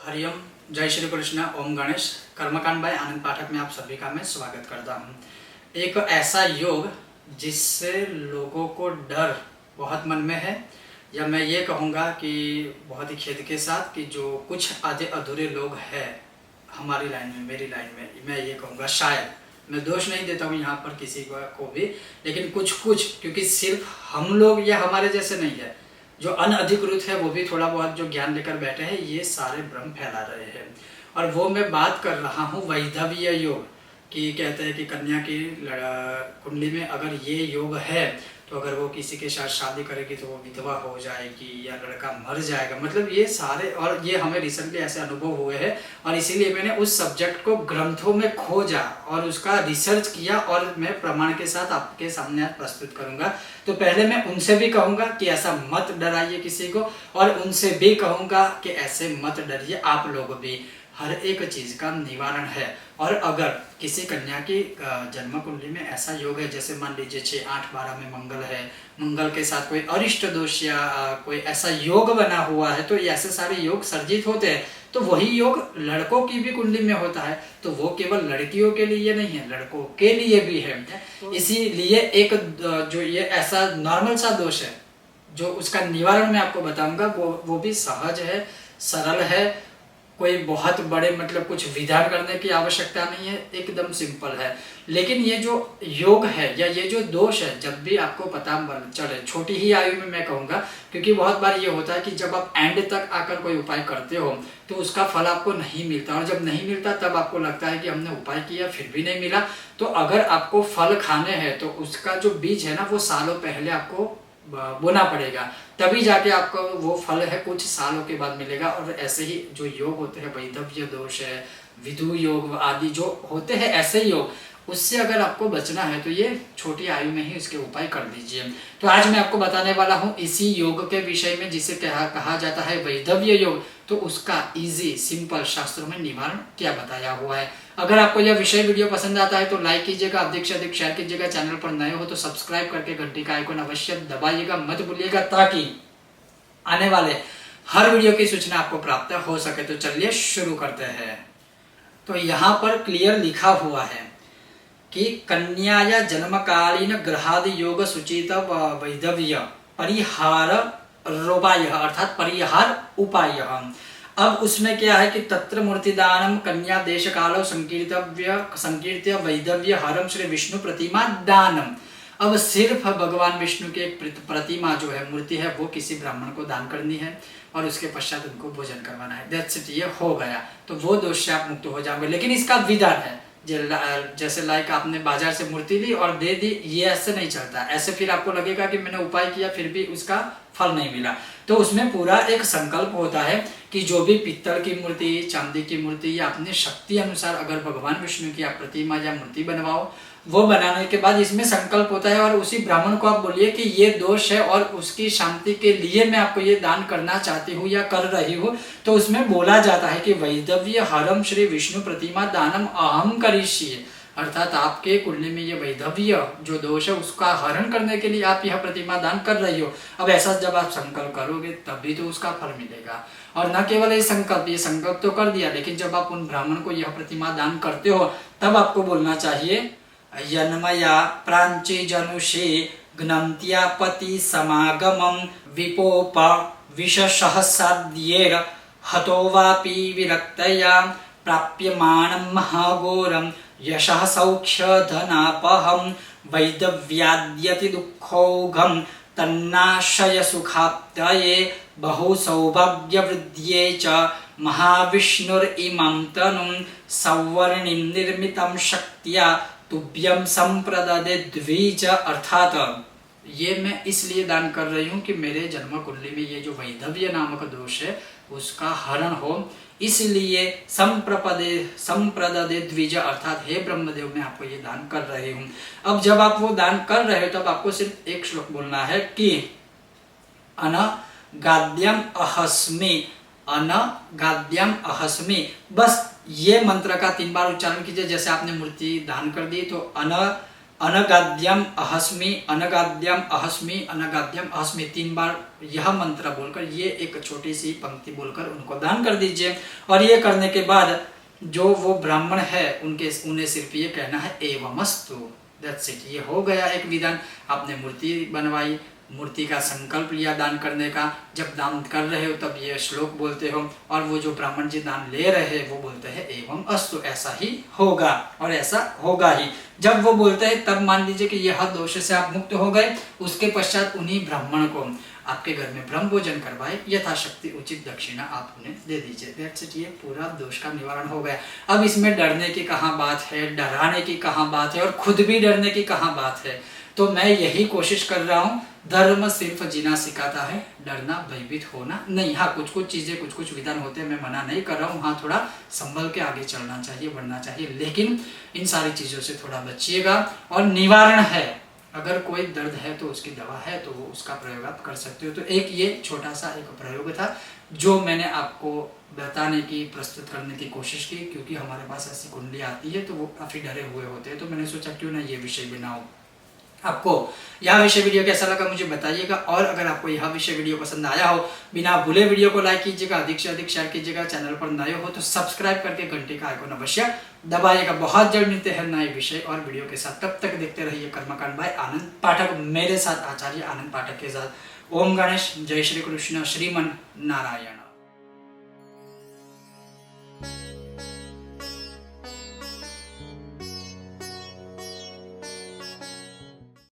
हरिओम, जय श्री कृष्ण, ओम गणेश। कर्मकांड बाय आनंद पाठक में आप सभी का मैं स्वागत करता हूँ। एक ऐसा योग जिससे लोगों को डर बहुत मन में है, या मैं ये कहूँगा कि बहुत ही खेद के साथ कि जो कुछ आधे अधूरे लोग हैं हमारी लाइन में, मेरी लाइन में, मैं ये कहूँगा शायद, मैं दोष नहीं देता हूँ यहाँ पर किसी को भी, लेकिन कुछ क्योंकि सिर्फ हम लोग या हमारे जैसे नहीं है, जो अनअधिकृत है वो भी थोड़ा बहुत जो ज्ञान लेकर बैठे हैं, ये सारे भ्रम फैला रहे हैं। और वो मैं बात कर रहा हूँ वैधव्य योग की। कहते हैं कि कन्या की कुंडली में अगर ये योग है तो अगर वो किसी के साथ शादी करेगी तो वो विधवा हो जाएगी या लड़का मर जाएगा। मतलब ये सारे, और ये हमें रिसेंटली ऐसे अनुभव हुए हैं, और इसीलिए मैंने उस सब्जेक्ट को ग्रंथों में खोजा और उसका रिसर्च किया, और मैं प्रमाण के साथ आपके सामने आज प्रस्तुत करूंगा। तो पहले मैं उनसे भी कहूंगा कि ऐसा मत डराइए किसी को, और उनसे भी कहूंगा कि ऐसे मत डरिए आप लोग भी। हर एक चीज का निवारण है। और अगर किसी कन्या की जन्म कुंडली में ऐसा योग है, जैसे मान लीजिए 6, 8, 12 में मंगल है, मंगल के साथ कोई अरिष्ट दोष या कोई ऐसा योग बना हुआ है, तो ऐसे सारे योग सर्जित होते हैं। तो वही योग लड़कों की भी कुंडली में होता है, तो वो केवल लड़कियों के लिए नहीं है, लड़कों के लिए भी है। तो इसीलिए एक जो ये ऐसा नॉर्मल सा दोष है, जो उसका निवारण मैं आपको बताऊंगा, वो भी सहज है, सरल है। कोई बहुत बड़े मतलब कुछ विधान करने की आवश्यकता नहीं है, एकदम सिंपल है। लेकिन ये जो योग है या ये जो दोष है, जब भी आपको पता चले, छोटी ही आयु में मैं कहूँगा, क्योंकि बहुत बार ये होता है कि जब आप एंड तक आकर कोई उपाय करते हो तो उसका फल आपको नहीं मिलता, और जब नहीं मिलता तब आपको लगता है कि हमने उपाय किया फिर भी नहीं मिला। तो अगर आपको फल खाने हैं तो उसका जो बीज है ना, वो सालों पहले आपको बोना पड़ेगा, तभी जाके आपको वो फल है कुछ सालों के बाद मिलेगा। और ऐसे ही जो योग होते हैं, वैधव्य दोष है, विधु योग आदि जो होते हैं ऐसे योग, उससे अगर आपको बचना है तो ये छोटी आयु में ही इसके उपाय कर दीजिए। तो आज मैं आपको बताने वाला हूँ इसी योग के विषय में, जिसे कहा जाता है वैधव्य योग। तो उसका इजी सिंपल शास्त्रों में निवारण क्या बताया हुआ है। अगर आपको यह विषय वीडियो पसंद आता है तो लाइक कीजिएगा, अधिक से अधिक शेयर कीजिएगा। चैनल पर नए हो तो सब्सक्राइब करके घंटी का आइकन अवश्य दबाइएगा, मत भूलिएगा, ताकि आने वाले हर वीडियो की सूचना आपको प्राप्त हो सके। तो चलिए शुरू करते हैं। तो यहाँ पर क्लियर लिखा हुआ है कि कन्याया जन्मकालीन ग्रहादि योग सूचित वैधव्य परिहार रोपाय, अर्थात परिहार उपाय। अब उसमें क्या है कि तत्र मूर्तिदानम कन्या देश कालो संकीर्त्य वैधव्य हरम श्री विष्णु प्रतिमा दानम। अब सिर्फ भगवान विष्णु की एक प्रतिमा जो है, मूर्ति है, वो किसी ब्राह्मण को दान करनी है और उसके पश्चात उनको भोजन करवाना है। दैट्स इट, ये हो गया। तो वो दोष से आप मुक्त हो जाओगे। लेकिन इसका विधान है, जैसे लाइक आपने बाजार से मूर्ति ली और दे दी, ये ऐसे नहीं चलता। ऐसे फिर आपको लगेगा कि मैंने उपाय किया फिर भी उसका फल नहीं मिला। तो उसमें पूरा एक संकल्प होता है कि जो भी पित्तल की मूर्ति, चांदी की मूर्ति, या अपनी शक्ति अनुसार अगर भगवान विष्णु की आप प्रतिमा या मूर्ति बनवाओ, वो बनाने के बाद इसमें संकल्प होता है, और उसी ब्राह्मण को आप बोलिए कि ये दोष है और उसकी शांति के लिए मैं आपको ये दान करना चाहती हूँ या कर रही हूँ। तो उसमें बोला जाता है कि वैधव्य हरम श्री विष्णु प्रतिमा दानम अहम करिष्ये, अर्थात आपके कुंडली में ये वैधव्य जो दोष है उसका हरण करने के लिए आप यह प्रतिमा दान कर रही हो। अब ऐसा जब आप संकल्प करोगे तभी तो उसका फल मिलेगा। और न केवल ये संकल्प तो कर दिया, लेकिन जब आप उन ब्राह्मण को यह प्रतिमा दान करते हो तब आपको बोलना चाहिए यन्मया प्रांची जनुषे ग्नन्त्यापति समागमं विपोप विषसहस्राद्येर हतो वापि विरक्तया प्राप्यमानं महाघोरं यशः सौख्यधनापहं वैधव्याद्यति दुःखौघं तन्नाशय सुखाप्तये बहु सौभाग्यवृद्ध्ये च महाविष्णुरिमं तनुं सौवर्णिं निर्मितं शक्त्या तुभ्यं संप्रददे द्विज। अर्थात ये मैं इसलिए दान कर रही हूँ कि मेरे जन्म कुंडली में ये जो वैधव्य नामक दोष है उसका हरण हो, इसलिए संप्रददे द्विज, अर्थात हे ब्रह्मदेव मैं आपको ये दान कर रही हूँ। अब जब आप वो दान कर रहे हो तब आपको सिर्फ एक श्लोक बोलना है कि अनगाद्यम अहस्मि, अनगाद्यम अहस्मि। बस ये मंत्र का 3 बार उच्चारण कीजिए। जैसे आपने मूर्ति दान कर दी तो अनगाद्यम अहस्मि, अनगाद्यम अहस्मि, अनगाद्यम अहस्मि 3 बार यह मंत्र बोलकर, ये एक छोटी सी पंक्ति बोलकर उनको दान कर दीजिए। और ये करने के बाद जो वो ब्राह्मण है उन्हें सिर्फ ये कहना है एवमस्तु, दैट्स इट। ये हो गया एक विधान। आपने मूर्ति बनवाई, मूर्ति का संकल्प लिया दान करने का, जब दान कर रहे हो तब ये श्लोक बोलते हो, और वो जो ब्राह्मण जी दान ले रहे हैं वो बोलते हैं एवं अस्तु, ऐसा ही होगा और ऐसा होगा ही। जब वो बोलते हैं तब मान लीजिए कि यह दोष से आप मुक्त हो गए। उसके पश्चात उन्हीं ब्राह्मण को आपके घर में ब्रह्म भोजन करवाए, यथाशक्ति उचित दक्षिणा आप उन्हें दे दीजिए। दैट्स इट, ये पूरा दोष का निवारण हो गया। अब इसमें डरने की कहाँ बात है, डराने की कहाँ बात है, और खुद भी डरने की कहाँ बात है। तो मैं यही कोशिश कर रहा हूँ, धर्म सिर्फ जीना सिखाता है, डरना भयभीत होना नहीं। हाँ, कुछ कुछ चीजें, कुछ कुछ विधान होते हैं, मैं मना नहीं कर रहा हूँ, हाँ थोड़ा संभल के आगे चलना चाहिए, बढ़ना चाहिए, लेकिन इन सारी चीजों से थोड़ा बचिएगा। और निवारण है, अगर कोई दर्द है तो उसकी दवा है, तो वो उसका प्रयोग आप कर सकते हो। तो एक ये छोटा सा एक प्रयोग था जो मैंने आपको बताने की, प्रस्तुत करने की कोशिश की, क्योंकि हमारे पास ऐसी कुंडली आती है तो वो काफी डरे हुए होते हैं। तो मैंने सोचा क्यों ना ये विषय बनाऊं। आपको यह विषय वीडियो कैसा लगा मुझे बताइएगा, और अगर आपको यह विषय वीडियो पसंद आया हो, बिना भूले वीडियो को लाइक कीजिएगा, अधिक से अधिक शेयर कीजिएगा। चैनल पर नए हो तो सब्सक्राइब करके घंटे का आइकन अवश्य दबाइएगा। बहुत जल्द मिलते हैं नए विषय और वीडियो के साथ, तब तक देखते रहिए कर्मकांड बाय आनंद पाठक, मेरे साथ आचार्य आनंद पाठक के साथ। ओम गणेश, जय श्री कृष्ण, श्रीमन नारायण।